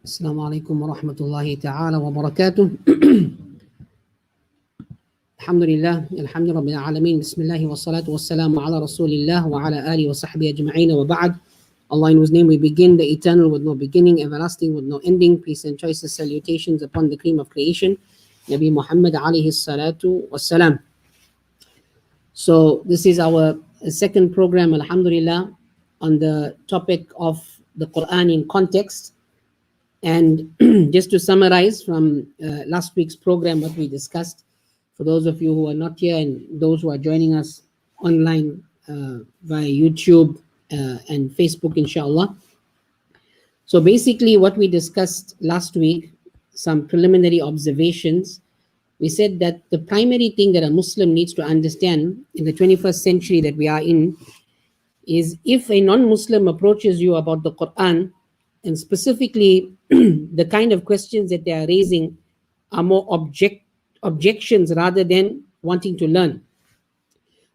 السلام عليكم ورحمة الله تعالى وبركاته. الحمد لله رب العالمين. بسم الله والصلاة والسلام على رسول الله وعلى آله وصحبه أجمعين وبعد. Allah, in whose name we begin, the eternal with no beginning, everlasting with no ending. Peace and choicest salutations upon the cream of creation, Nabi Muhammad alayhi salatu wassalam. So this is our second program, alhamdulillah, on the topic of the Qur'an in context. And just to summarize from last week's program, what we discussed, for those of you who are not here and those who are joining us online via YouTube and Facebook, inshallah. So basically what we discussed last week, some preliminary observations. We said that the primary thing that a Muslim needs to understand in the 21st century that we are in is if a non-Muslim approaches you about the Qur'an, and specifically the kind of questions that they are raising are more objections rather than wanting to learn.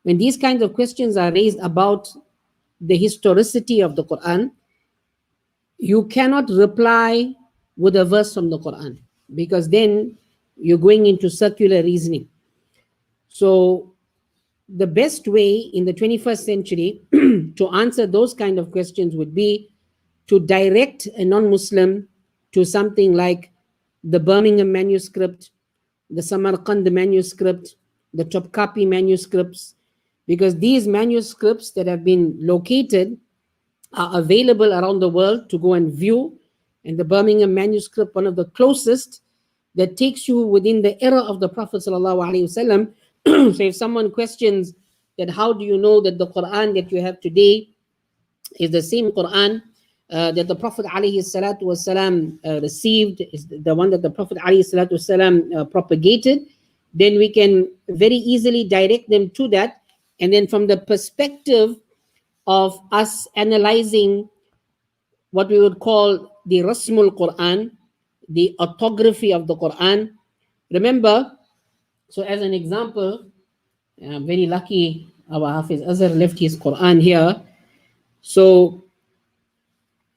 When these kinds of questions are raised about the historicity of the Qur'an, you cannot reply with a verse from the Qur'an, because then you're going into circular reasoning. So the best way in the 21st century to answer those kind of questions would be to direct a non-Muslim to something like the Birmingham manuscript, the Samarkand manuscript, the Topkapi manuscripts, because these manuscripts that have been located are available around the world to go and view. And the Birmingham manuscript, one of the closest that takes you within the era of the Prophet ﷺ. So if someone questions that how do you know that the Quran that you have today is the same Quran that the Prophet ﷺ received, is the one that the Prophet ﷺ propagated, then we can very easily direct them to that. And then from the perspective of us analyzing what we would call the Rasmul Quran, the orthography of the Quran. Remember, so as an example, I'm very lucky our Hafiz Azhar left his Quran here. So,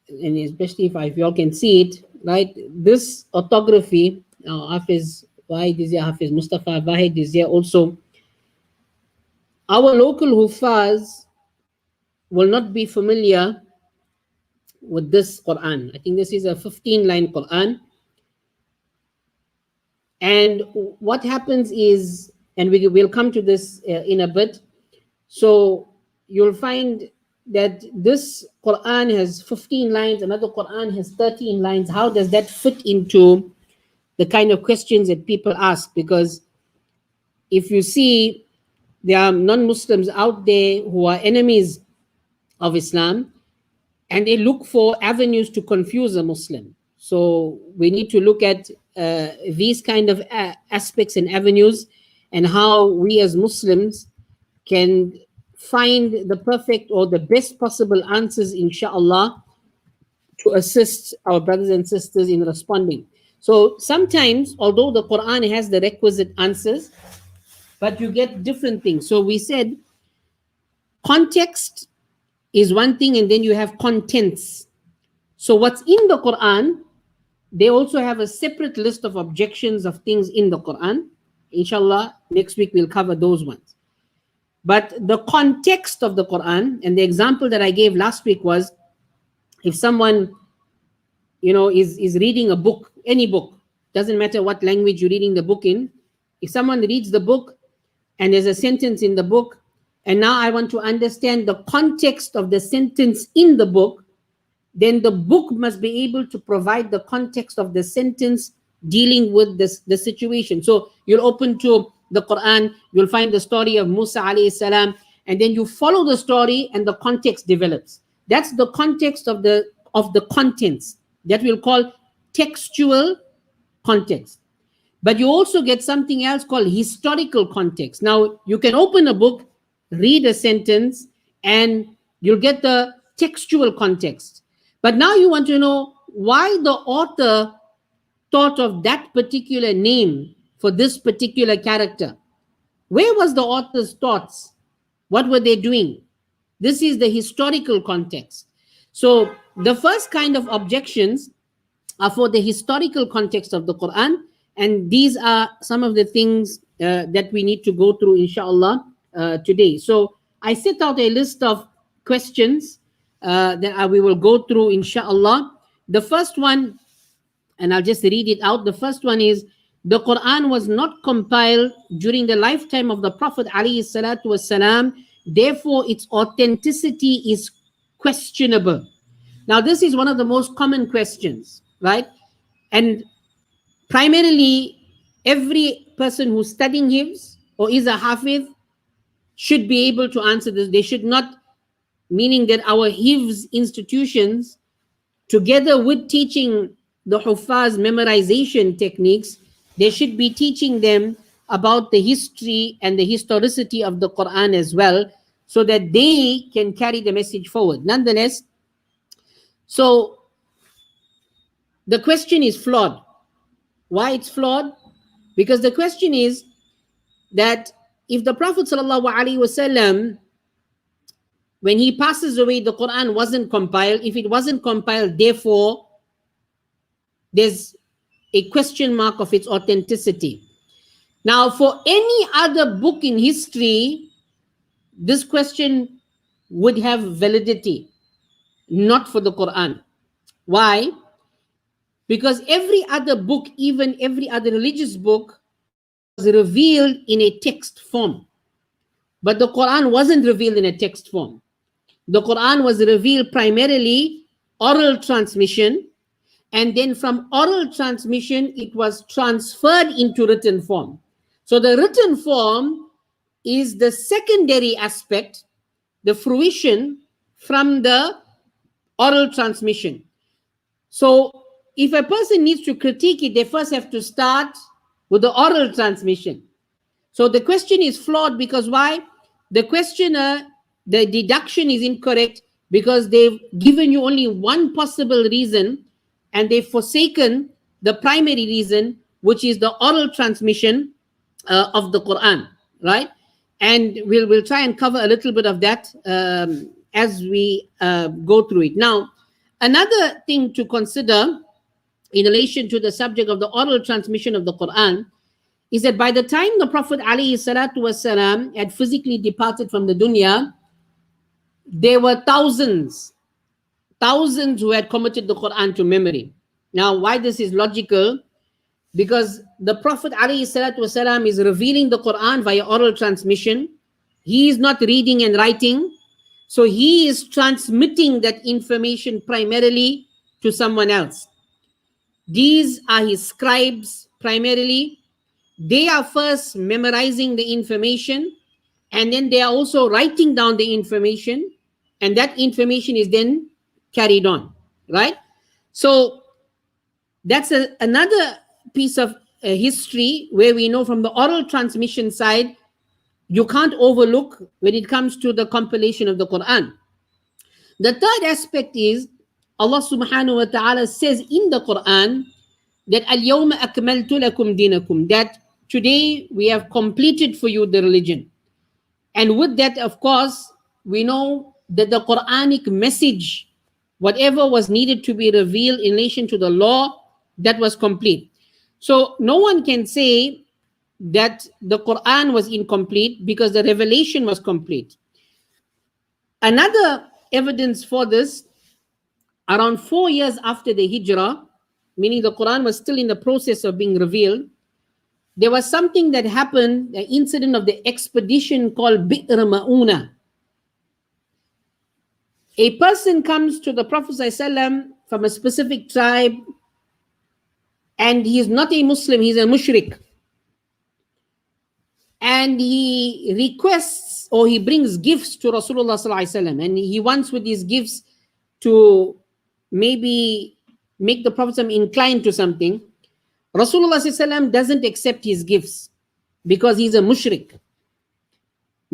and especially if you all can see it, right? This orthography, Hafiz Wahid is here, Hafiz Mustafa Wahid is here also. Our local Hufaz will not be familiar with this Quran. I think this is a 15-line Quran. And what happens is, and we'll come to this in a bit. So you'll find that this Quran has 15 lines, another Quran has 13 lines. How does that fit into the kind of questions that people ask? Because if you see, there are non-Muslims out there who are enemies of Islam, and they look for avenues to confuse a Muslim. So we need to look at these kind of aspects and avenues, and how we as Muslims can find the perfect or the best possible answers, inshallah, to assist our brothers and sisters in responding. So sometimes, although the Quran has the requisite answers, but you get different things. So we said context is one thing, and then you have contents. So what's in the Quran, they also have a separate list of objections of things in the Quran. Inshallah, next week we'll cover those ones. But the context of the Quran, and the example that I gave last week was, if someone, is reading a book, any book, doesn't matter what language you're reading the book in. If someone reads the book and there's a sentence in the book, and now I want to understand the context of the sentence in the book, then the book must be able to provide the context of the sentence dealing with the situation. So you'll open to the Quran, you'll find the story of Musa alayhi salam, and then you follow the story and the context develops. That's the context of the contents that we'll call textual context. But you also get something else called historical context. Now you can open a book, read a sentence, and you'll get the textual context. But now you want to know why the author thought of that particular name for this particular character. Where was the author's thoughts? What were they doing? This is the historical context. So the first kind of objections are for the historical context of the Quran. And these are some of the things that we need to go through, inshallah, today. So I set out a list of questions that we will go through, inshallah. The first one, and I'll just read it out. The first one is, the Quran was not compiled during the lifetime of the Prophet alayhi salatu wasalam, therefore its authenticity is questionable. Now, this is one of the most common questions, right? And primarily, every person who's studying hifz or is a hafiz should be able to answer this. They should not, meaning that our hifz institutions, together with teaching the Huffaz memorization techniques, they should be teaching them about the history and the historicity of the Quran as well, so that they can carry the message forward. Nonetheless, so the question is flawed. Why it's flawed? Because the question is that if the Prophet ﷺ, when he passes away, the Quran wasn't compiled. If it wasn't compiled, therefore, there's a question mark of its authenticity. Now, for any other book in history, this question would have validity, not for the Quran. Why? Because every other book, even every other religious book, was revealed in a text form. But the Quran wasn't revealed in a text form. The Quran was revealed primarily oral transmission, and then from oral transmission, it was transferred into written form. So the written form is the secondary aspect, the fruition from the oral transmission. So if a person needs to critique it, they first have to start with the oral transmission. So the question is flawed because why? The questioner, the deduction is incorrect because they've given you only one possible reason and they've forsaken the primary reason, which is the oral transmission of the Quran, right? And we'll try and cover a little bit of that as we go through it. Now, another thing to consider in relation to the subject of the oral transmission of the Quran is that by the time the Prophet ﷺ had physically departed from the dunya, there were thousands who had committed the Quran to memory. Now, why this is logical? Because the Prophet ﷺ is revealing the Quran via oral transmission. He is not reading and writing. So he is transmitting that information primarily to someone else. These are his scribes primarily. They are first memorizing the information, and then they are also writing down the information, and that information is then carried on, right? So that's another piece of history where we know from the oral transmission side, you can't overlook when it comes to the compilation of the Quran. The third aspect is Allah subhanahu wa ta'ala says in the Quran that al-yawma akmaltu lakum dinakum, that today we have completed for you the religion. And with that, of course, we know that the Quranic message, whatever was needed to be revealed in relation to the law, that was complete. So no one can say that the Quran was incomplete because the revelation was complete. Another evidence for this, around 4 years after the Hijrah, meaning the Quran was still in the process of being revealed, there was something that happened, an incident of the expedition called Bi'r Ma'una. A person comes to the Prophet ﷺ from a specific tribe, and he is not a Muslim, he's a mushrik. And he requests or he brings gifts to Rasulullah ﷺ, and he wants with these gifts to maybe make the Prophet ﷺ inclined to something. Rasulullah ﷺ doesn't accept his gifts because he's a mushrik.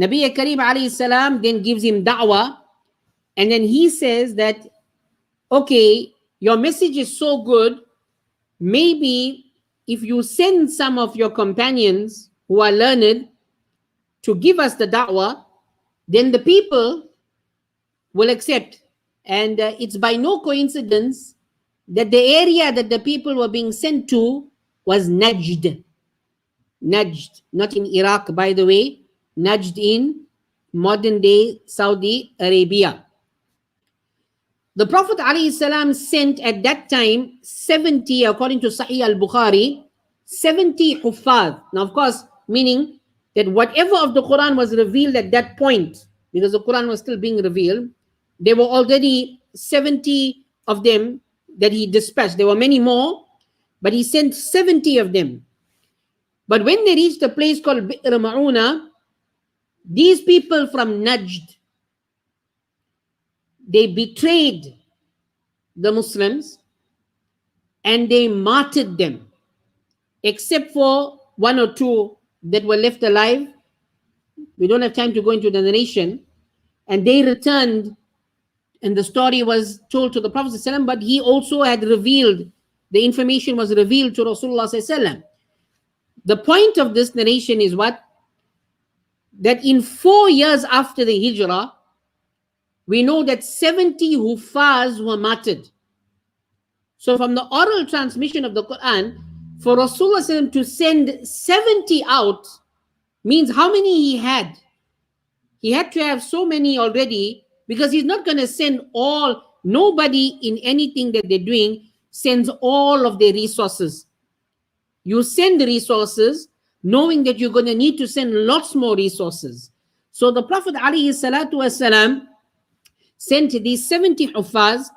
Nabi Kareem alayhi salam then gives him da'wah, and then he says that, okay, your message is so good, maybe if you send some of your companions who are learned to give us the da'wah, then the people will accept. And it's by no coincidence that the area that the people were being sent to was Najd. Najd, not in Iraq, by the way, Najd in modern day Saudi Arabia. The Prophet ﷺ sent at that time 70, according to Sahih al-Bukhari, 70 huffaz. Now, of course, meaning that whatever of the Quran was revealed at that point, because the Quran was still being revealed, there were already 70 of them that he dispatched. There were many more, but he sent 70 of them. But when they reached a place called Bi'r Ma'una, these people from Najd, they betrayed the Muslims and they martyred them, except for one or two that were left alive. We don't have time to go into the narration. And they returned, and the story was told to the Prophet ﷺ, but he also had revealed, the information was revealed to Rasulullah ﷺ. The point of this narration is what? That in 4 years after the Hijrah, we know that 70 Huffaz were martyred. So from the oral transmission of the Quran, for Rasulullah ﷺ to send 70 out means how many he had? He had to have so many already, because he's not going to send all. Nobody in anything that they're doing sends all of their resources. You send the resources knowing that you're going to need to send lots more resources. So the Prophet ﷺ sent these 70 Huffaz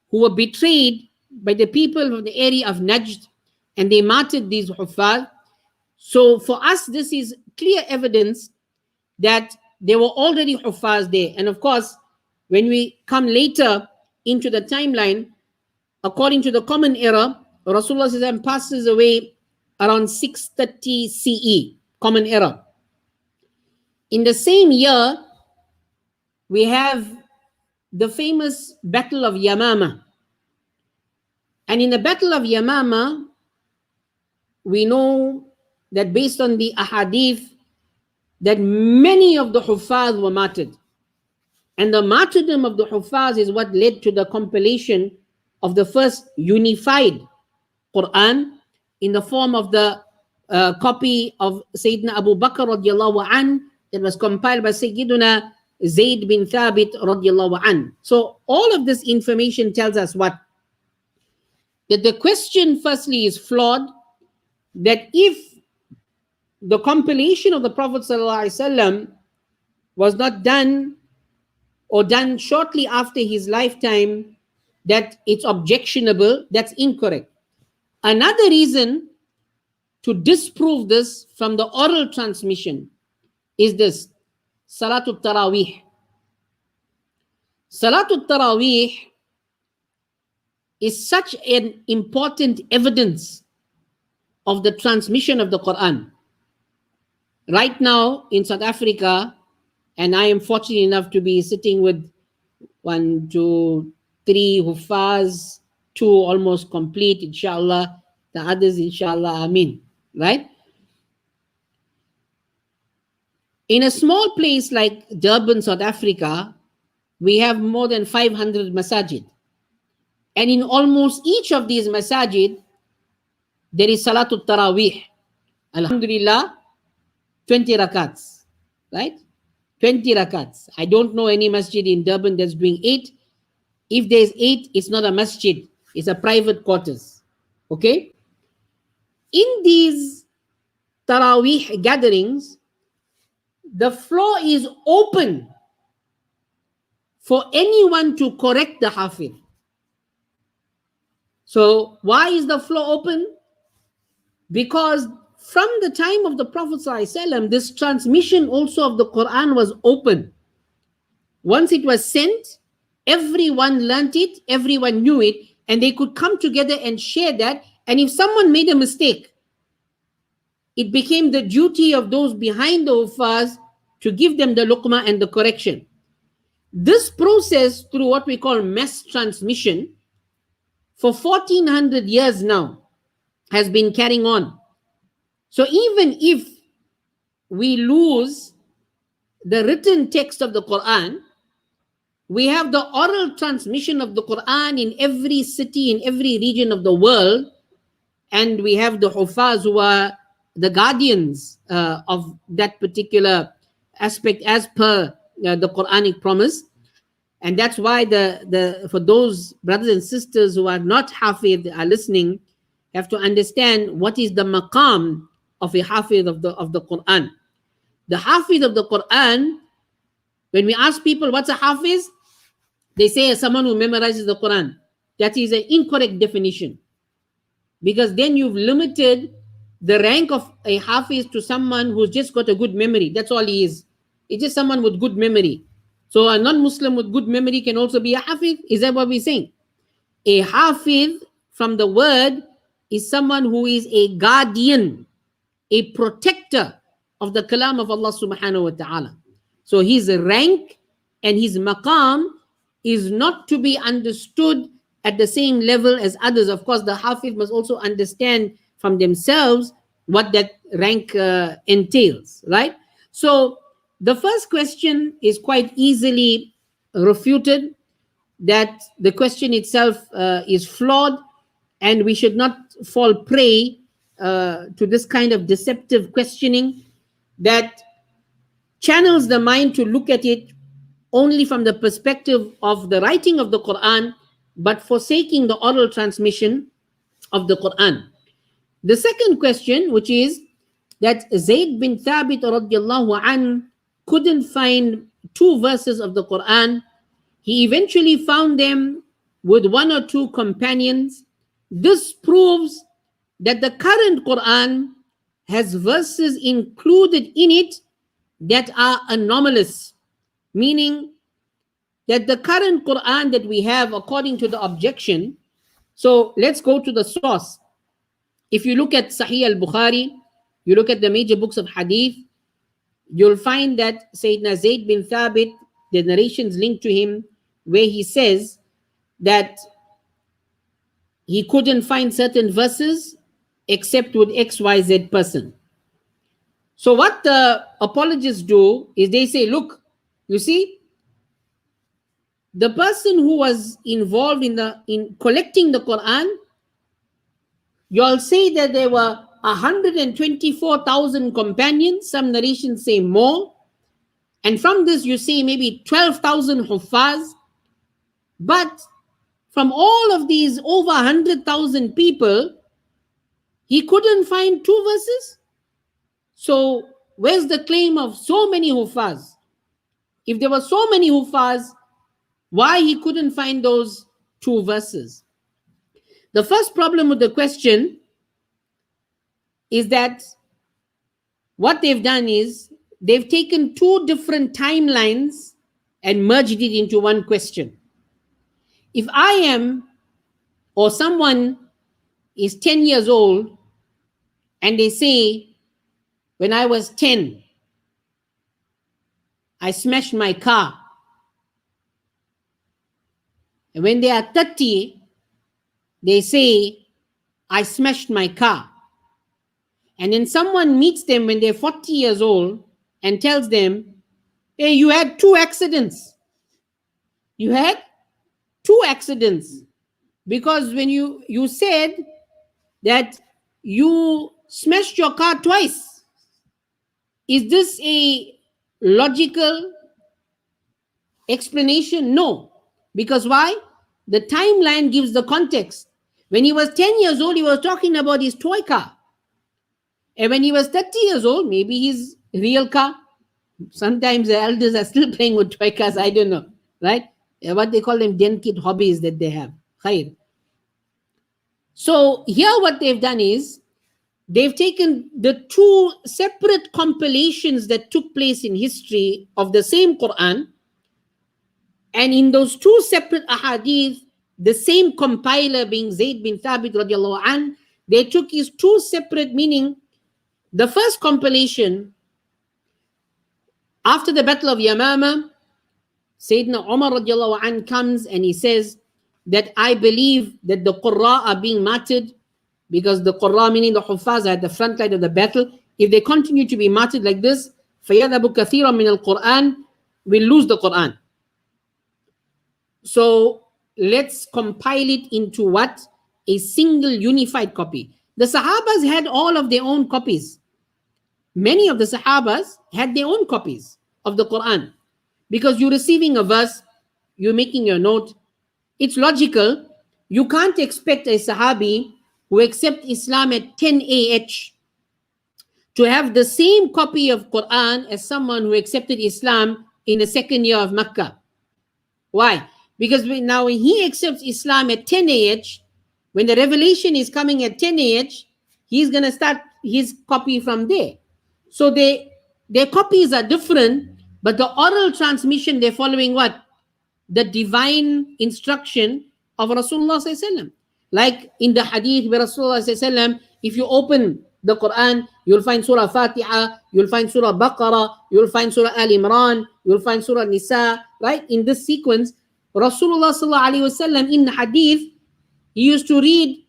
who were betrayed by the people of the area of Najd, and they martyred these Huffaz. So for us, this is clear evidence that there were already Huffaz there. And of course, when we come later into the timeline, according to the common era, Rasulullah ﷺ passes away around 630 CE, common era. In the same year, we have the famous Battle of Yamama. And in the Battle of Yamama, we know that based on the ahadith, that many of the Huffaz were martyred. And the martyrdom of the Huffaz is what led to the compilation of the first unified Qur'an in the form of the copy of Sayyidina Abu Bakr radiallahu an, that was compiled by Sayyidina Zayd bin Thabit radiallahu an. So all of this information tells us what? That the question firstly is flawed, that if the compilation of the Prophet ﷺ was not done or done shortly after his lifetime, that it's objectionable, that's incorrect. Another reason to disprove this from the oral transmission is this: Salatul Taraweeh. Salatul Taraweeh is such an important evidence of the transmission of the Quran. Right now in South Africa, and I am fortunate enough to be sitting with 1, 2, 3 Huffaz, 2 almost complete, inshallah. The others, inshallah, Amin. Right? In a small place like Durban, South Africa, we have more than 500 masajid. And in almost each of these masajid, there is Salatul Taraweeh. Alhamdulillah, 20 rakats. Right? 20 rakats. I don't know any masjid in Durban that's doing 8. If there's 8, it's not a masjid. It's a private quarters. Okay? In these Taraweeh gatherings, the floor is open for anyone to correct the Hafiz. So why is the floor open? Because from the time of the Prophet ﷺ, this transmission also of the Quran was open. Once it was sent, everyone learnt it, everyone knew it, and they could come together and share that. And if someone made a mistake, it became the duty of those behind the Huffaz to give them the luqma and the correction. This process, through what we call mass transmission, for 1400 years now, has been carrying on. So even if we lose the written text of the Quran, We have the oral transmission of the Quran in every city, in every region of the world. And we have the Hufaz who are the guardians of that particular aspect as per the Quranic promise. And that's why for those brothers and sisters who are not Hafid, are listening, have to understand what is the maqam of a Hafid of the Quran. The Hafid of the Quran, when we ask people what's a Hafiz, they say someone who memorizes the Quran. That is an incorrect definition, because then you've limited the rank of a Hafiz to someone who's just got a good memory. That's all he is. It's just someone with good memory. So a non-Muslim with good memory can also be a Hafiz. Is that what we're saying? A Hafiz, from the word, is someone who is a guardian, a protector of the kalam of Allah subhanahu wa ta'ala. So his rank and his maqam is not to be understood at the same level as others. Of course, the Hafiz must also understand from themselves what that rank entails, right? So the first question is quite easily refuted, that the question itself is flawed, and we should not fall prey to this kind of deceptive questioning that channels the mind to look at it only from the perspective of the writing of the Quran, but forsaking the oral transmission of the Quran. The second question, which is that Zayd bin Thabit radiallahu an couldn't find two verses of the Quran. He eventually found them with one or two companions. This proves that the current Quran has verses included in it that are anomalous, meaning that the current Quran that we have, according to the objection, so let's go to the source. If you look at Sahih al-Bukhari, you look at the major books of hadith, you'll find that Sayyidina Zayd bin Thabit, the narrations linked to him, where he says that he couldn't find certain verses except with XYZ person. So what the apologists do is they say, look, you see, the person who was involved in collecting the Quran, you all say that there were 124,000 companions. Some narrations say more. And from this you see maybe 12,000 Huffaz. But from all of these over 100,000 people, he couldn't find two verses. So where's the claim of so many Huffaz? If there were so many Huffaz, why he couldn't find those two verses? The first problem with the question is that what they've done is they've taken two different timelines and merged it into one question. If I am, or someone is 10 years old and they say, when I was 10, I smashed my car. And when they are 30, they say, I smashed my car. And then someone meets them when they're 40 years old and tells them, hey, you had two accidents. You had two accidents. Because when you said that you smashed your car twice, is this a logical explanation? No. Because why? The timeline gives the context. When he was 10 years old, he was talking about his toy car. And when he was 30 years old, maybe his real car. Sometimes the elders are still playing with toy cars, I don't know, right? What they call them den kid hobbies that they have. Khair. So here what they've done is, they've taken the two separate compilations that took place in history of the same Quran, and in those two separate ahadith, the same compiler being Zayd bin Thabit radiallahu an, they took his two separate meaning. The first compilation, after the Battle of Yamama, Sayyidina Umar radiallahu an comes and he says that I believe that the Qurra are being martyred, because the Qurra, meaning the Huffaz, are at the front line of the battle. If they continue to be martyred like this, فَيَذَبُ كَثِيرًا مِنَ الْقُرْآنِ, we'll lose the Qur'an. So let's compile it into what? A single unified copy. The Sahabas had all of their own copies. Many of the Sahabas had their own copies of the Quran. Because you're receiving a verse, you're making your note. It's logical. You can't expect a Sahabi who accepts Islam at 10 AH to have the same copy of Quran as someone who accepted Islam in the second year of Makkah. Why? Because now when he accepts Islam at 10 AH, when the revelation is coming at 10 AH, he's going to start his copy from there. So their copies are different, but the oral transmission, they're following what? The divine instruction of Rasulullah sallallahu alaihi wasallam. Like in the hadith where Rasulullah sallallahu alaihi wasallam, if you open the Quran, you'll find Surah Fatiha, you'll find Surah Baqarah, you'll find Surah Al Imran, you'll find Surah Nisa, right? In this sequence, Rasulullah sallallahu alaihi wasallam in hadith, he used to read,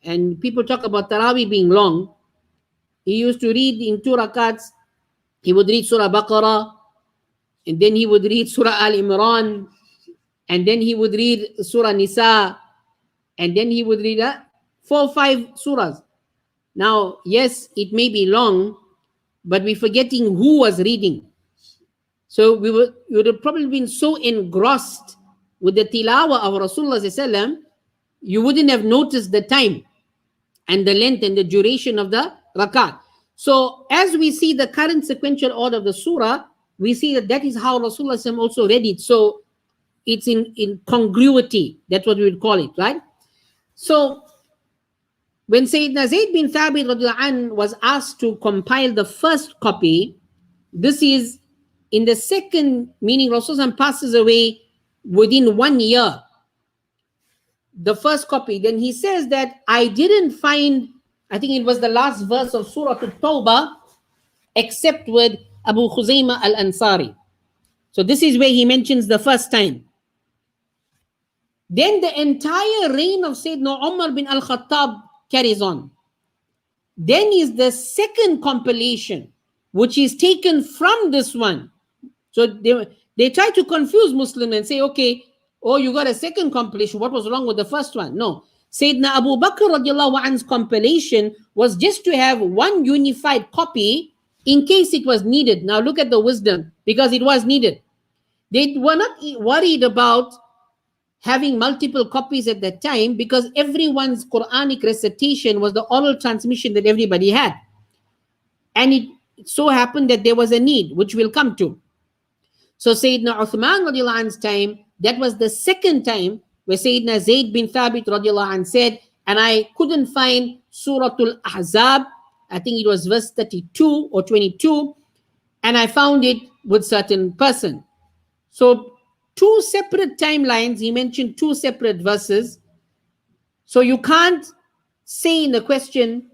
and people talk about Taraweeh being long. He used to read in 2 rakats. He would read Surah Baqarah, and then he would read Surah Al Imran, and then he would read Surah Nisa, and then he would read 4 or 5 surahs. Now, yes, it may be long, but we're forgetting who was reading. So we would have probably been so engrossed with the tilawa of Rasulullah sallallahu alaihi wasallam, you wouldn't have noticed the time and the length and the duration of the rakat. So as we see the current sequential order of the surah, we see that is how Rasulullah sallallahu alaihi wasallam also read it. So it's in congruity. That's what we would call it, right? So when Sayyidina Zayd bin Thabit radiallahu anh was asked to compile the first copy, this is in the second, meaning Rasulullah passes away within 1 year. The first copy, then he says that I didn't find, I think it was the last verse of Surah At-Tawbah, except with Abu Khuzaymah al-Ansari. So this is where he mentions the first time. Then the entire reign of Sayyidina Umar bin al-Khattab carries on. Then is the second compilation, which is taken from this one. So they try to confuse Muslims and say, okay, oh, you got a second compilation. What was wrong with the first one? No. Sayyidina Abu Bakr radiallahu anhu's compilation was just to have one unified copy in case it was needed. Now look at the wisdom, because it was needed. They were not worried about having multiple copies at that time, because everyone's Quranic recitation was the oral transmission that everybody had. And it so happened that there was a need, which we'll come to. So Sayyidina Uthman radiallahu anhu's time, that was the second time where Sayyidina Zayd bin Thabit radiallahu anh said, and I couldn't find Suratul Ahzab, I think it was verse 32 or 22, and I found it with certain person. So 2 separate timelines, he mentioned 2 separate verses. So you can't say in the question,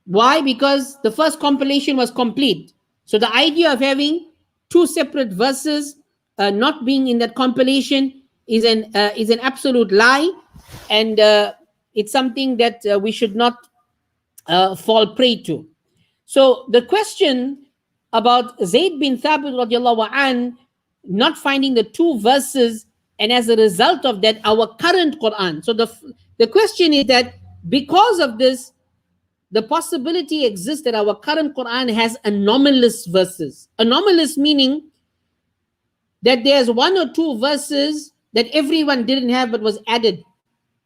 why? Because the first compilation was complete. So the idea of having 2 separate verses not being in that compilation is an absolute lie, and it's something that we should not fall prey to. So the question about Zayd bin Thabit radiallahu anh not finding the 2 verses, and as a result of that, our current Quran. So the question is that because of this, the possibility exists that our current Quran has anomalous verses. Anomalous meaning that there's 1 or 2 verses that everyone didn't have but was added.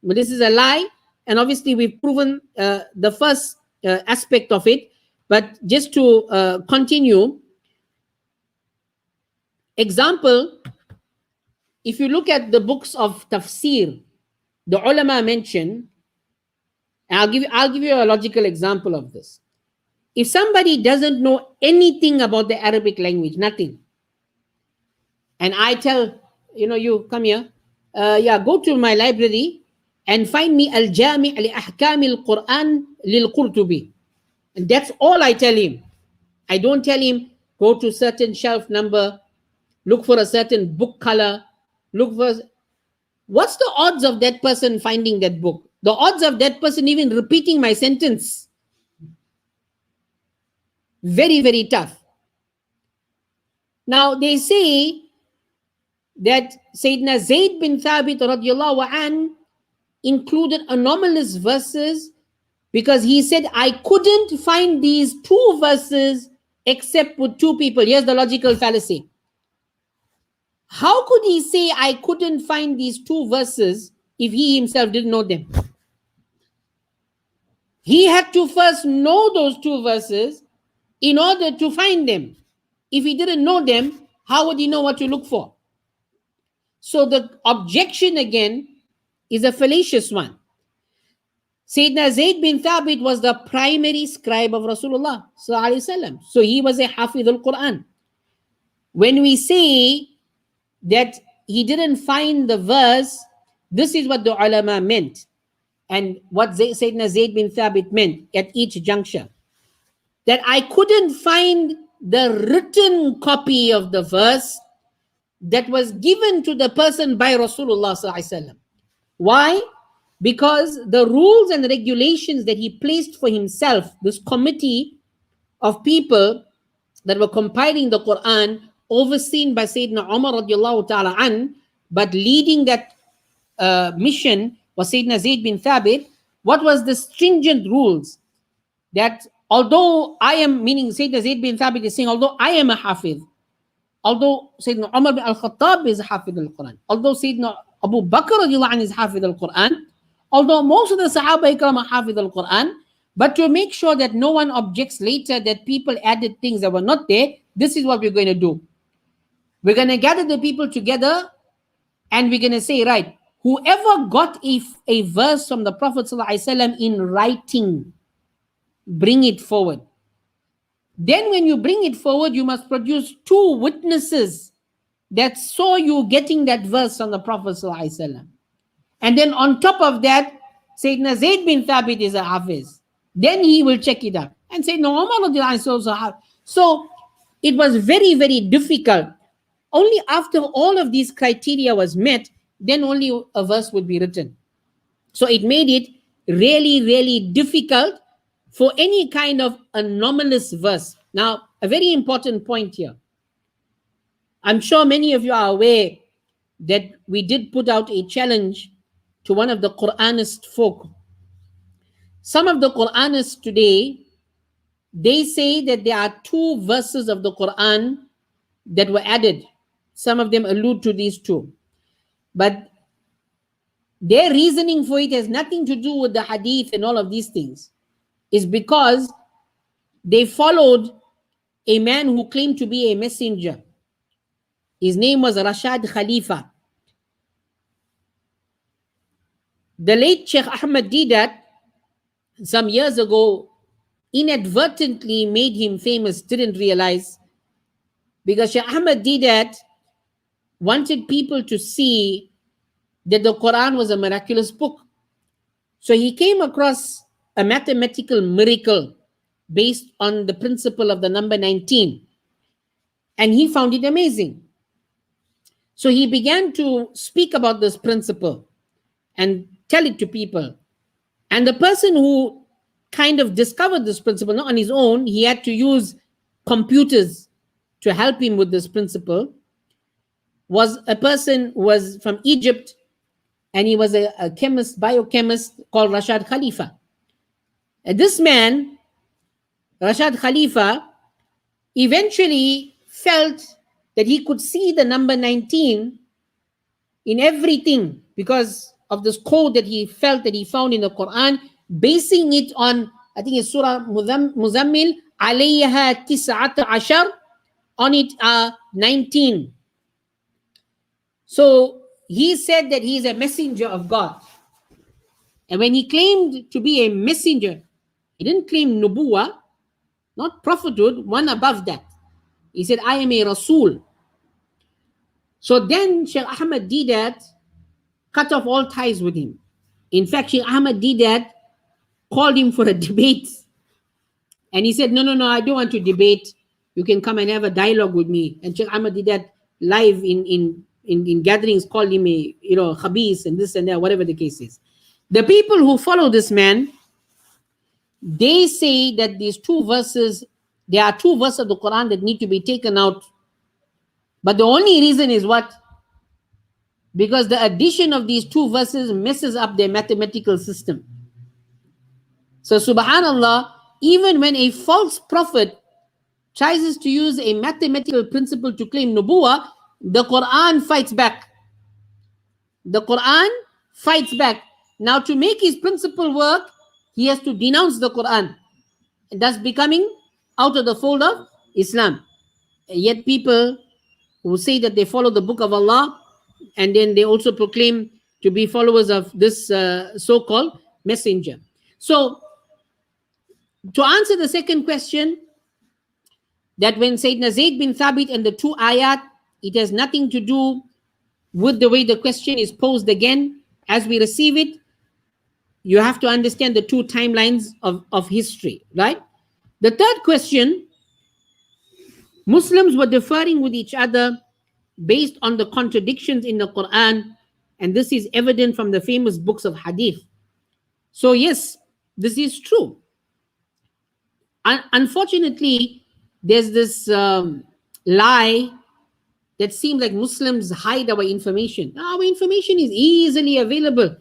But this is a lie, and obviously we've proven the first aspect of it. But just to continue, example, if you look at the books of tafsir, the ulama mention, and I'll give you a logical example of this. If somebody doesn't know anything about the Arabic language, nothing, and I tell, you come here, go to my library and find me Al-Jami' li Ahkam al-Quran lil-Qurtubi. And that's all I tell him. I don't tell him, go to certain shelf number, look for a certain book color, what's the odds of that person finding that book? The odds of that person even repeating my sentence? Very, very tough. Now they say that Sayyidina Zayd bin Thabit radiallahu an included anomalous verses because he said, I couldn't find these two verses except with two people. Here's the logical fallacy. How could he say, I couldn't find these two verses if he himself didn't know them? He had to first know those two verses in order to find them. If he didn't know them, how would he know what to look for? So the objection again is a fallacious one. Sayyidina Zayd bin Thabit was the primary scribe of Rasulullah sallallahu alaihi wasallam. So he was a Hafidh al-Qur'an. When we say that he didn't find the verse, this is what the ulama meant and what Sayyidina Zayd bin Thabit meant at each juncture. That I couldn't find the written copy of the verse that was given to the person by Rasulullah sallallahu alaihi wasallam. Why? Because the rules and regulations that he placed for himself, this committee of people that were compiling the Qur'an, overseen by Sayyidina Umar radiallahu ta'ala an, but leading that mission was Sayyidina Zayd bin Thabit. What was the stringent rules? That although I am, meaning Sayyidina Zayd bin Thabit is saying, although I am a Hafidh, although Sayyidina Umar bin al-Khattab is a Hafidh al-Quran, although Sayyidina Abu Bakr radiallahu anh is Hafidh al-Quran, although most of the Sahaba Ikram are Hafidh al-Quran, but to make sure that no one objects later that people added things that were not there, this is what we're going to do. We're going to gather the people together and we're going to say, right, whoever got a verse from the Prophet ﷺ in writing, bring it forward. Then when you bring it forward, you must produce two witnesses that saw you getting that verse from the Prophet ﷺ. And then on top of that, Sayyidina Zayd bin Thabit is a Hafiz. Then he will check it out. And say, no, Umar is also Hafiz. So it was very, very difficult. Only after all of these criteria was met, then only a verse would be written. So it made it really, really difficult for any kind of anomalous verse. Now, a very important point here. I'm sure many of you are aware that we did put out a challenge to one of the Qur'anist folk. Some of the Qur'anists today, they say that there are two verses of the Qur'an that were added. Some of them allude to these two. But their reasoning for it has nothing to do with the hadith and all of these things. It's because they followed a man who claimed to be a messenger. His name was Rashad Khalifa. The late Shaykh Ahmad Didat, some years ago, inadvertently made him famous, didn't realize, because Shaykh Ahmad Didat wanted people to see that the Quran was a miraculous book. So he came across a mathematical miracle based on the principle of the number 19. And he found it amazing. So he began to speak about this principle and tell it to people. And the person who kind of discovered this principle, not on his own, he had to use computers to help him with this principle, was a person who was from Egypt, and he was a chemist, biochemist called Rashad Khalifa. And this man, Rashad Khalifa, eventually felt that he could see the number 19 in everything because of this code that he felt that he found in the Quran, basing it on, I think it's Surah Muzammil, alayha tis'ata ashar, on it are 19. So he said that he is a messenger of God. And when he claimed to be a messenger, he didn't claim nubuwah, not prophethood, one above that. He said, I am a Rasul. So then Shaykh Ahmad Didat cut off all ties with him. In fact, Shaykh Ahmad Didat called him for a debate. And he said, no, I don't want to debate. You can come and have a dialogue with me. And Shaykh Ahmad Didat live in gatherings called him a, khabis and this and that, whatever the case is. The people who follow this man, they say that these two verses, there are two verses of the Quran that need to be taken out. But the only reason is what? because the addition of these two verses messes up their mathematical system. So subhanallah, even when a false prophet tries to use a mathematical principle to claim nubuwah, the Quran fights back. The Quran fights back. Now, to make his principle work, he has to denounce the Quran, thus becoming out of the fold of Islam. Yet people who say that they follow the book of Allah, and then they also proclaim to be followers of this so-called messenger. So, to answer the second question, that when Sayyidina Zayd bin Thabit and the two ayat, it has nothing to do with the way the question is posed again. As we receive it, you have to understand the two timelines of history, right? The third question, Muslims were differing with each other based on the contradictions in the Quran, and this is evident from the famous books of hadith. So yes, this is true. Unfortunately, there's this lie that seems like Muslims hide our information. Our information is easily available.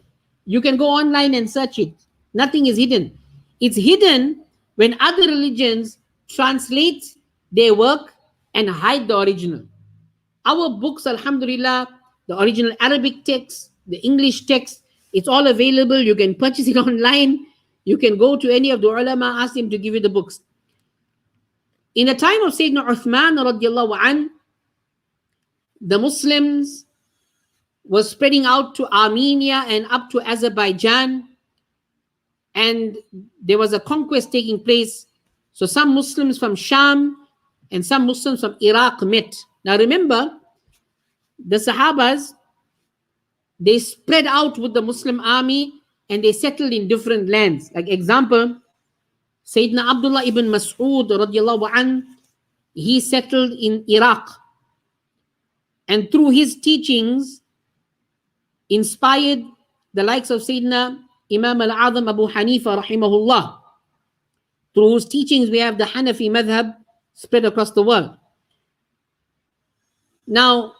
You can go online and search it. Nothing is hidden. It's hidden when other religions translate their work and hide the original. Our books, alhamdulillah, the original Arabic text, the English text, it's all available. You can purchase it online. You can go to any of the ulama, ask them to give you the books. In the time of Sayyidina Uthman radiallahu anh, the Muslims were spreading out to Armenia and up to Azerbaijan, and there was a conquest taking place. So some Muslims from Sham and some Muslims from Iraq met. Now remember, the Sahabas, they spread out with the Muslim army and they settled in different lands. Like example, Sayyidina Abdullah ibn Mas'ud radiallahu anh, he settled in Iraq. And through his teachings, inspired the likes of Sayyidina Imam al-Azam Abu Hanifa rahimahullah. Through whose teachings we have the Hanafi madhab spread across the world. Now,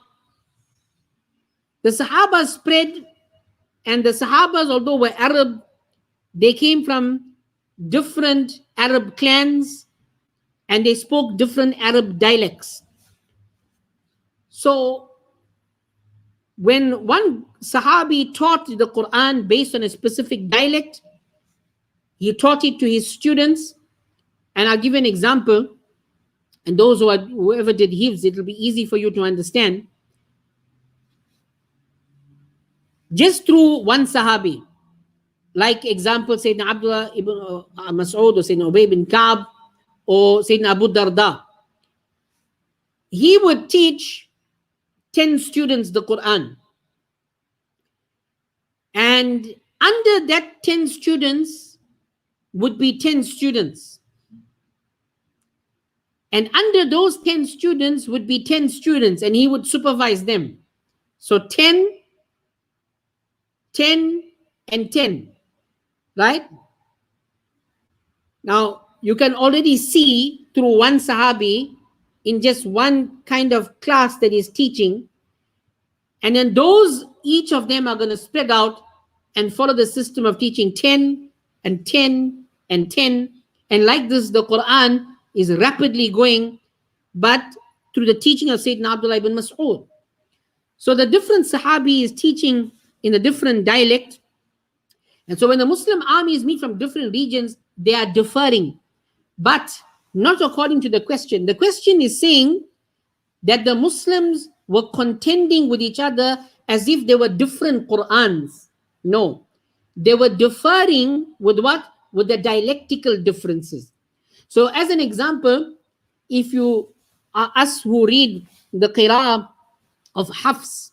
the Sahabas spread, and the Sahabas, although were Arab, they came from different Arab clans and they spoke different Arab dialects. So, when one Sahabi taught the Quran based on a specific dialect, he taught it to his students. And I'll give you an example. And those whoever did hifz, it will be easy for you to understand. Just through one Sahabi, like example, Sayyidina Abdullah ibn Mas'ud or Sayyidina Ubay bin Ka'b or Sayyidina Abu Darda, he would teach 10 students the Quran. And under that 10 students would be 10 students. And under those 10 students would be 10 students, and he would supervise them. So 10, 10, and 10, right? Now, you can already see through one Sahabi in just one kind of class that he's teaching. And then those, each of them are going to spread out and follow the system of teaching 10 and 10 and 10. And like this, the Quran is rapidly going, but through the teaching of Sayyidina Abdullah ibn Mas'ud. So the different Sahabi is teaching in a different dialect. And so when the Muslim armies meet from different regions, they are differing, but not according to the question. The question is saying that the Muslims were contending with each other as if they were different Qur'ans. No, they were differing with what? With the dialectical differences. So as an example, if you are us who read the Qira'ah of Hafs,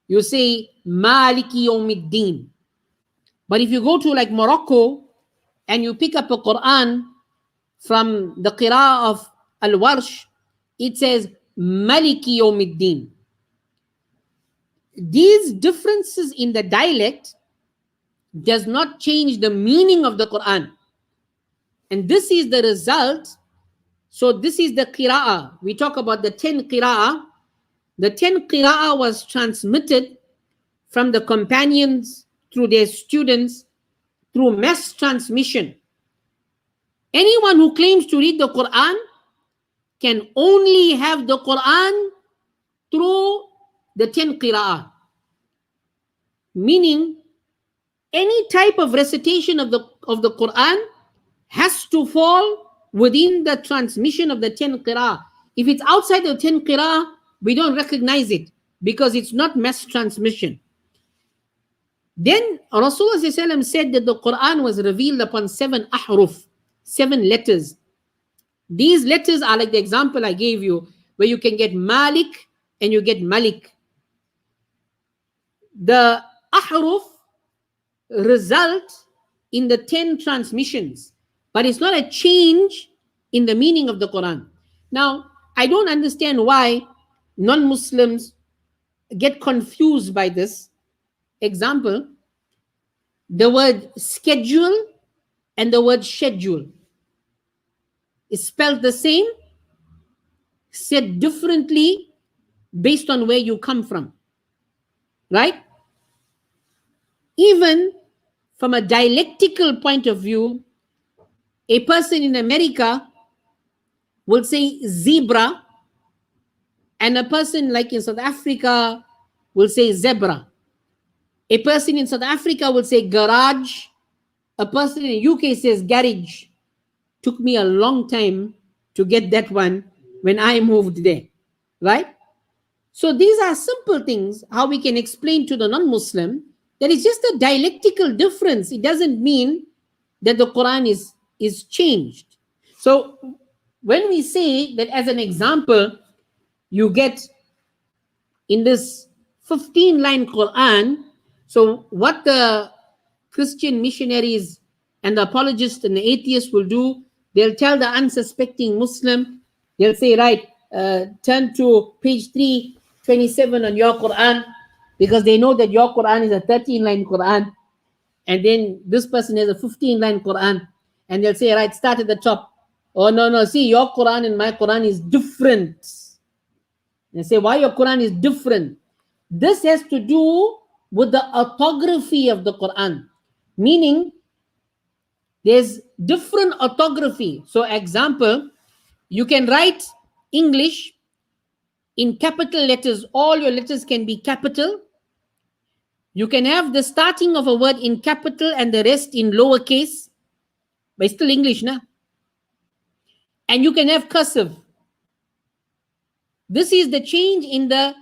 you say Maliki Yawmiddin. But if you go to like Morocco and you pick up a Quran from the Qira'ah of Al-Warsh, it says Maliki Yawmiddin. These differences in the dialect does not change the meaning of the Quran. And this is the result. So this is the Qira'ah. We talk about the 10 Qira'ah. The 10 Qira'ah was transmitted from the companions, through their students, through mass transmission. Anyone who claims to read the Quran can only have the Quran through the 10 qira'ah. Meaning, any type of recitation of the Quran has to fall within the transmission of the 10 qira'ah. If it's outside the 10 qira'ah, we don't recognize it because it's not mass transmission. Then Rasulullah said that the Quran was revealed upon 7 ahruf, 7 letters. These letters are like the example I gave you, where you can get Malik and you get Malik. The ahruf result in the 10 transmissions, but it's not a change in the meaning of the Quran. Now, I don't understand why non-Muslims get confused by this. Example, the word schedule and the word schedule is spelled the same, said differently based on where you come from, right? Even from a dialectical point of view, a person in America will say zebra, and a person like in South Africa will say zebra. A person in South Africa will say garage. A person in the UK says garage. Took me a long time to get that one when I moved there, right? So these are simple things how we can explain to the non-Muslim that it's just a dialectical difference. It doesn't mean that the Quran is changed. So when we say that, as an example, you get in this 15-line Quran, so what the Christian missionaries and the apologists and the atheists will do, they'll tell the unsuspecting Muslim, they'll say, right, turn to page 327 on your Quran, because they know that your Quran is a 13-line Quran, and then this person has a 15-line Quran, and they'll say, right, start at the top. Oh, no, see, your Quran and my Quran is different. They say, why your Quran is different? This has to do with the orthography of the Quran. Meaning, there's different orthography. So, example, you can write English in capital letters. All your letters can be capital. You can have the starting of a word in capital and the rest in lowercase. But it's still English, na? And you can have cursive. This is the change in the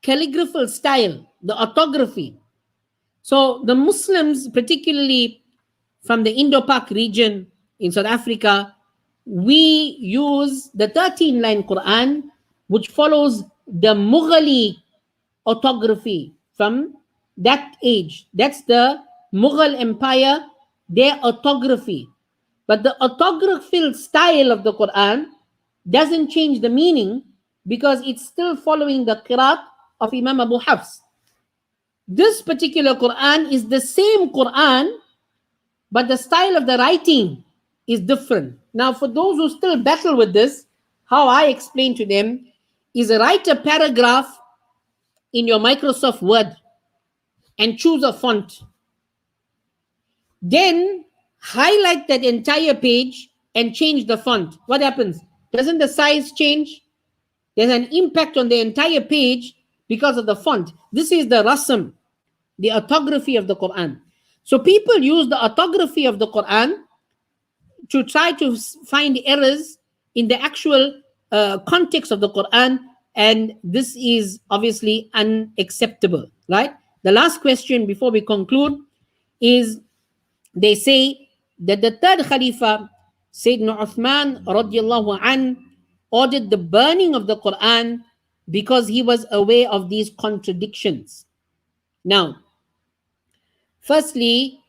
calligraphical style, the orthography. So the Muslims, particularly from the Indo-Pak region in South Africa, we use the 13-line Quran, which follows the Mughali orthography from that age. That's the Mughal Empire, their orthography. But the orthographical style of the Quran doesn't change the meaning because it's still following the qiraat of Imam Abu Hafs. This particular Quran is the same Quran, but the style of the writing is different. Now, for those who still battle with this, how I explain to them is write a paragraph in your Microsoft Word and choose a font. Then highlight that entire page and change the font. What happens? Doesn't the size change? There's an impact on the entire page because of the font. This is the rasm, the orthography of the Quran. So people use the orthography of the Quran to try to find errors in the actual context of the Quran, and this is obviously unacceptable, right? The last question before we conclude is, they say that the third Khalifa, Sayyidina Uthman radiallahu an, ordered the burning of the Quran because he was aware of these contradictions. Now, firstly,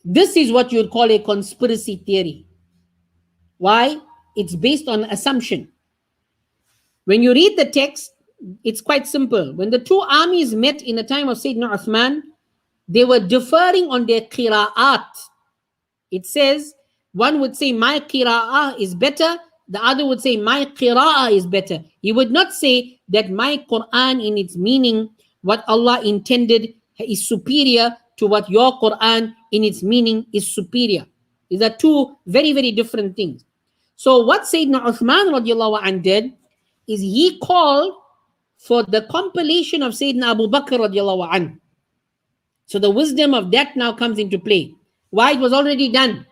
this is what you would call a conspiracy theory. Why? It's based on assumption. When you read the text, it's quite simple. When the two armies met in the time of Sayyidina Uthman, they were differing on their qira'at. It says, one would say, my qira'ah is better. The other would say, my qira'ah is better. He would not say that my Quran in its meaning what Allah intended is superior to what your Quran in its meaning is superior. These are two very, very different things. So what Sayyidina Uthman radiallahu anh did is he called for the compilation of Sayyidina Abu Bakr radiallahu anh. So the wisdom of that now comes into play. Why? It was already done.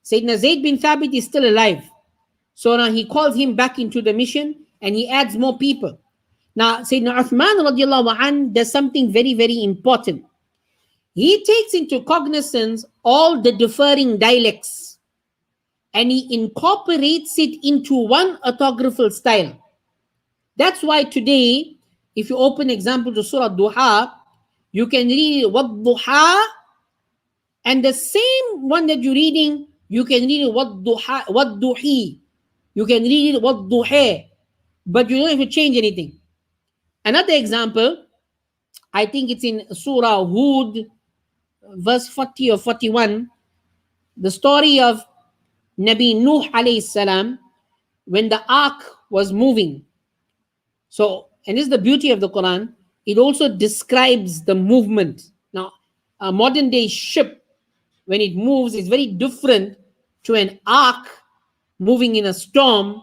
Sayyidina Zayd bin Thabit is still alive. So now he calls him back into the mission and he adds more people. Now Sayyidina Uthman radiallahu anh does something very, very important. He takes into cognizance all the differing dialects and he incorporates it into one orthographical style. That's why today, if you open example to Surah Duha, you can read Wad-Duha, and the same one that you're reading, you can read Wad-Duha, Wad-Duhi. You can read it Wad-Duha, but you don't have to change anything. Another example, I think it's in Surah Hud, verse 40 or 41, the story of Nabi Nuh alayhi salam, when the ark was moving. So, and this is the beauty of the Quran, it also describes the movement. Now, a modern day ship, when it moves, is very different to an ark moving in a storm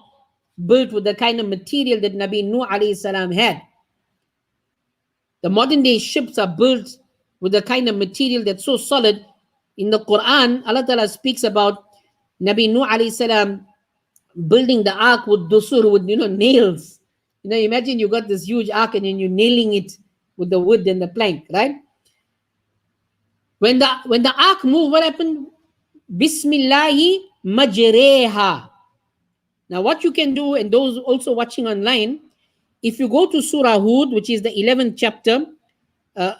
built with the kind of material that Nabi Nuh alayhi salam had. The modern day ships are built with the kind of material that's so solid. In the Quran, Allah Ta'ala speaks about Nabi Nuh alayhi salam building the ark with dusur, with nails. Imagine you got this huge ark and then you're nailing it with the wood and the plank, right? When the ark moved, what happened? Bismillahi majreha. Now what you can do, and those also watching online, if you go to Surah Hud, which is the 11th chapter,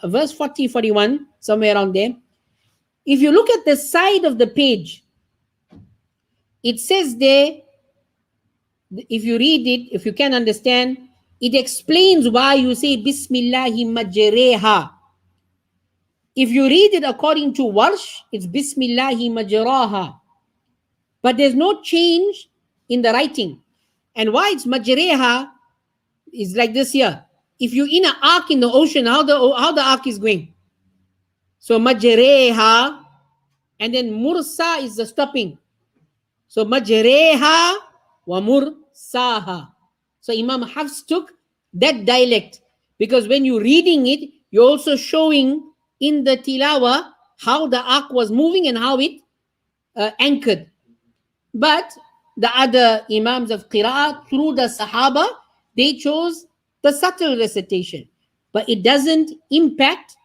verse 40, 41, somewhere around there, if you look at the side of the page, it says there, if you read it, if you can understand, it explains why you say Bismillahi majreha. If you read it according to Warsh, it's Bismillahi majraha. But there's no change in the writing. And why it's majreha is like this here. If you're in an ark in the ocean, how the ark is going? So majreha, and then mursa is the stopping. So majreha wa mursaha. So Imam Hafs took that dialect, because when you're reading it, you're also showing in the tilawa how the ark was moving and how it anchored. But the other Imams of Qira'at, through the Sahaba, they chose the subtle recitation. But it doesn't impact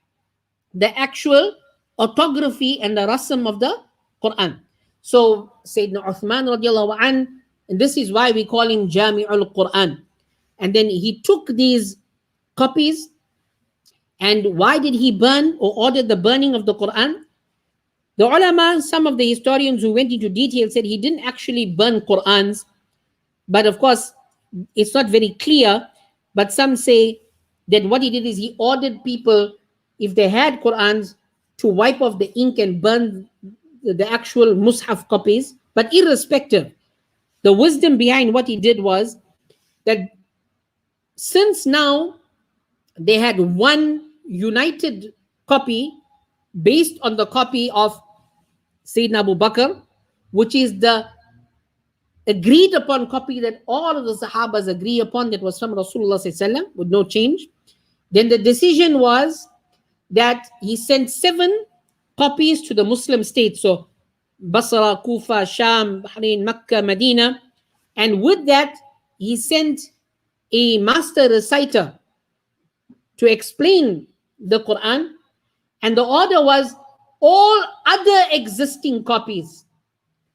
the actual orthography and the rasm of the Quran. So Sayyidina Uthman radiallahu anh, and this is why we call him Jami'ul Quran. And then he took these copies, and why did he burn or order the burning of the Quran? The ulama, some of the historians who went into detail, said he didn't actually burn Qurans, but of course it's not very clear. But some say that what he did is he ordered people, if they had Qurans, to wipe off the ink and burn the actual Mus'haf copies. But irrespective, the wisdom behind what he did was that since now they had one united copy based on the copy of Sayyidina Abu Bakr, which is the agreed upon copy that all of the Sahabas agree upon, that was from Rasulullah SAW, with no change. Then the decision was that he sent 7 copies to the Muslim states. So Basra, Kufa, Sham, Bahrain, Makkah, Medina. And with that, he sent a master reciter to explain the Quran. And the order was all other existing copies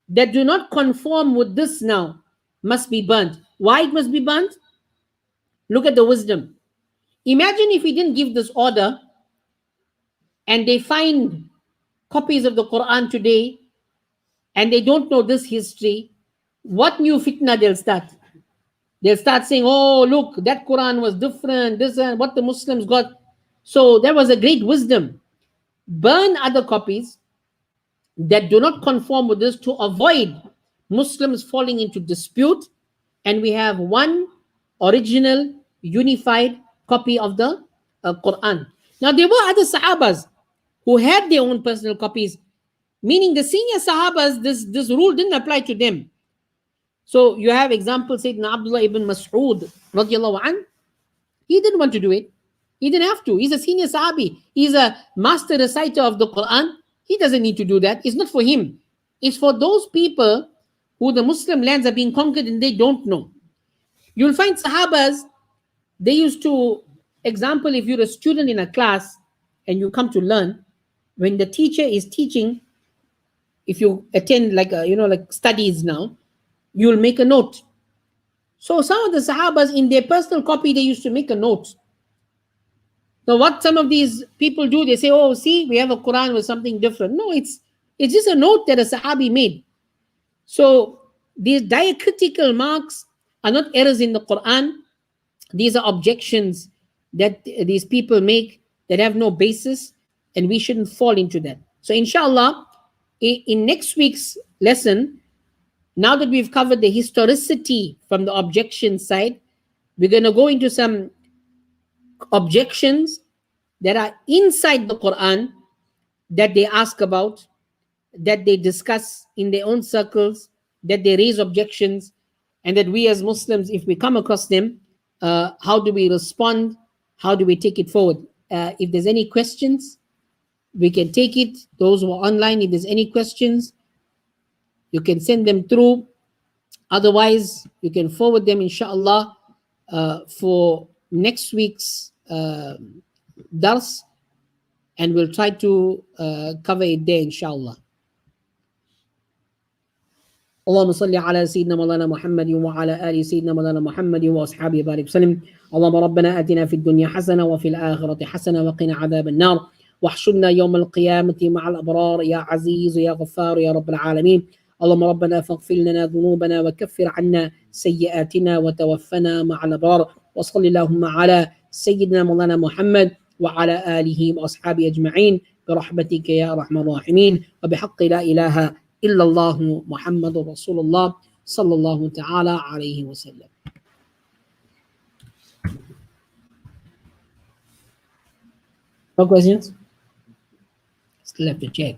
that do not conform with this now must be burnt. Why it must be burnt? Look at the wisdom. Imagine if he didn't give this order and they find copies of the Quran today and they don't know this history, what new fitna they'll start? They'll start saying, oh, look, that Quran was different, this and what the Muslims got. So there was a great wisdom. Burn other copies that do not conform with this to avoid Muslims falling into dispute, and we have one original unified copy of the Qur'an. Now, there were other Sahabas who had their own personal copies, meaning the senior Sahabas, this rule didn't apply to them. So you have example, Sayyidina Abdullah ibn Mas'ud, radiallahu an, he didn't want to do it. He didn't have to. He's a senior Sahabi. He's a master reciter of the Quran. He doesn't need to do that. It's not for him. It's for those people who the Muslim lands are being conquered and they don't know. You'll find Sahabas, they used to, example, if you're a student in a class and you come to learn, when the teacher is teaching, if you attend like like studies now, you'll make a note. So some of the Sahabas in their personal copy, they used to make a note. So what some of these people do, they say, oh, see, we have a Quran with something different. No, it's just a note that a Sahabi made. So these diacritical marks are not errors in the Quran. These are objections that these people make that have no basis, and we shouldn't fall into that. So inshallah, in next week's lesson, now that we've covered the historicity from the objection side, we're going to go into some objections that are inside the Quran that they ask about, that they discuss in their own circles, that they raise objections, and that we as Muslims, if we come across them, how do we respond? How do we take it forward? If there's any questions, we can take it. Those who are online, if there's any questions, you can send them through. Otherwise, you can forward them, inshallah, for next week's dars, and we'll try to cover it there, inshallah. اللهم صل على سيدنا مولانا محمد وعلى آل سيدنا مولانا محمد وأصحابه بارك وسلم. اللهم ربنا آتنا في الدنيا حسنة وفي الآخرة حسنة وقنا عذاب النار واحشرنا يوم القيامة مع الأبرار يا عزيز يا غفار يا رب العالمين. اللهم ربنا فاغفر لنا ذنوبنا وكفر عنا سيئاتنا وتوفنا مع الأبرار. وصل اللهم على سيدنا مولانا محمد وعلى آله وأصحابه أجمعين برحمتك يا أرحم الراحمين وبحق لا إله إلا الله محمد رسول الله صلى الله تعالى عليه وسلم. No questions? Still have to check.